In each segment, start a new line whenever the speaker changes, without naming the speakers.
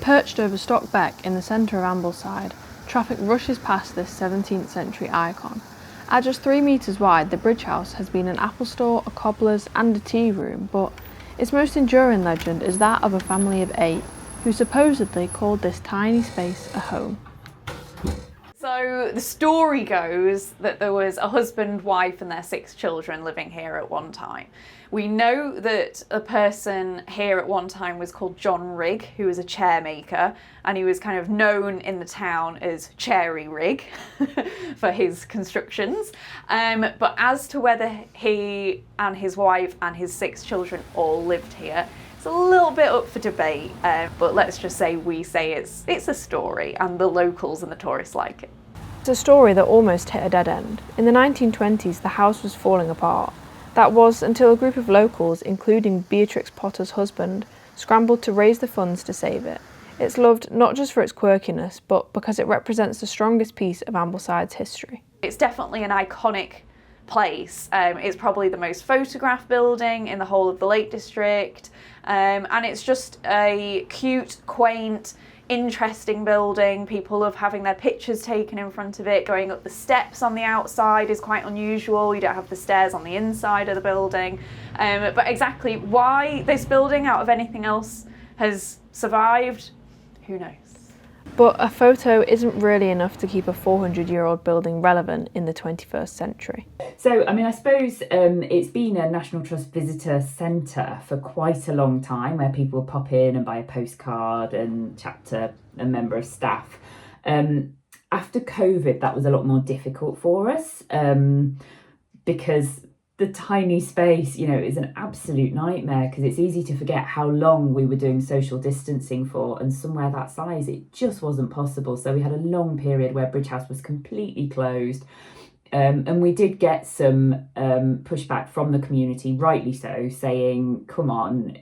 Perched over Stock Beck in the centre of Ambleside, traffic rushes past this 17th century icon. At just 3 metres wide, the Bridge House has been an apple store, a cobbler's and a tea room, but its most enduring legend is that of a family of 8 who supposedly called this tiny space a home.
So the story goes that there was a husband, wife and their 6 children living here at one time. We know that a person here at one time was called John Rigg, who was a chair maker, and he was kind of known in the town as Cherry Rigg for his constructions. But as to whether he and his wife and his 6 children all lived here, it's a little bit up for debate, but let's just say we say it's a story and the locals and the tourists like it.
It's a story that almost hit a dead end. In the 1920s, the house was falling apart. That was until a group of locals, including Beatrix Potter's husband, scrambled to raise the funds to save it. It's loved not just for its quirkiness, but because it represents the strongest piece of Ambleside's history.
It's definitely an iconic place. It's probably the most photographed building in the whole of the Lake District, and it's just a cute, quaint, interesting building. People love having their pictures taken in front of it. Going up the steps on the outside is quite unusual. You don't have the stairs on the inside of the building. But exactly why this building out of anything else has survived, who knows?
But a photo isn't really enough to keep a 400-year-old building relevant in the 21st century.
So, I suppose it's been a National Trust visitor centre for quite a long time, where people will pop in and buy a postcard and chat to a member of staff. After COVID, that was a lot more difficult for us because the tiny space, is an absolute nightmare, because it's easy to forget how long we were doing social distancing for, and somewhere that size, it just wasn't possible. So we had a long period where Bridge House was completely closed. And we did get some pushback from the community, rightly so, saying, come on,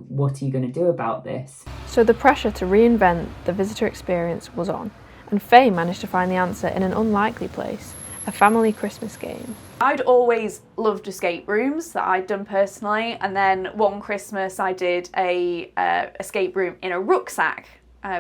what are you going to do about this?
So the pressure to reinvent the visitor experience was on, and Faye managed to find the answer in an unlikely place, a family Christmas game.
I'd always loved escape rooms that I'd done personally, and then one Christmas I did a escape room in a rucksack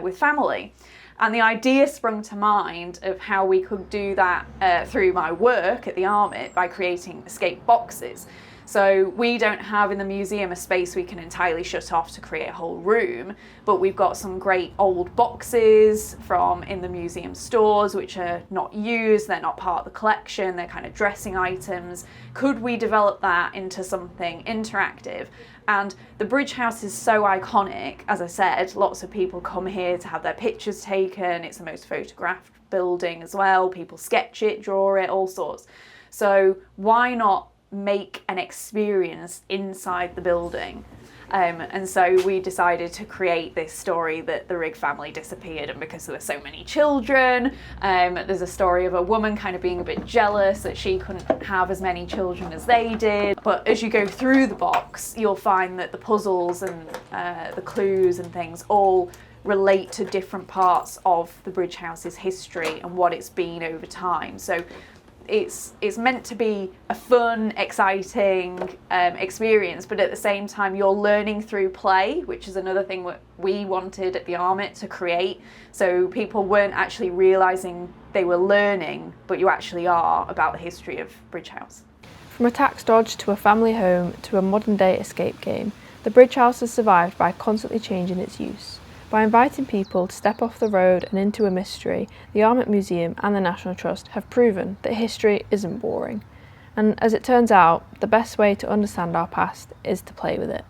with family. And the idea sprung to mind of how we could do that through my work at the Armitt by creating escape boxes. So we don't have in the museum a space we can entirely shut off to create a whole room, but we've got some great old boxes from in the museum stores which are not used, they're not part of the collection, they're kind of dressing items. Could we develop that into something interactive? And the Bridge House is so iconic, as I said, lots of people come here to have their pictures taken, it's the most photographed building as well, people sketch it, draw it, all sorts. So why not make an experience inside the building? And so we decided to create this story that the Rigg family disappeared, and because there were so many children, there's a story of a woman kind of being a bit jealous that she couldn't have as many children as they did. But as you go through the box, you'll find that the puzzles and the clues and things all relate to different parts of the Bridge House's history and what it's been over time. So it's meant to be a fun, exciting experience, but at the same time you're learning through play, which is another thing that we wanted at the Armitt to create. So people weren't actually realising they were learning, but you actually are, about the history of Bridge House.
From a tax dodge to a family home to a modern day escape game, the Bridge House has survived by constantly changing its use. By inviting people to step off the road and into a mystery, the Armitt Museum and the National Trust have proven that history isn't boring. And as it turns out, the best way to understand our past is to play with it.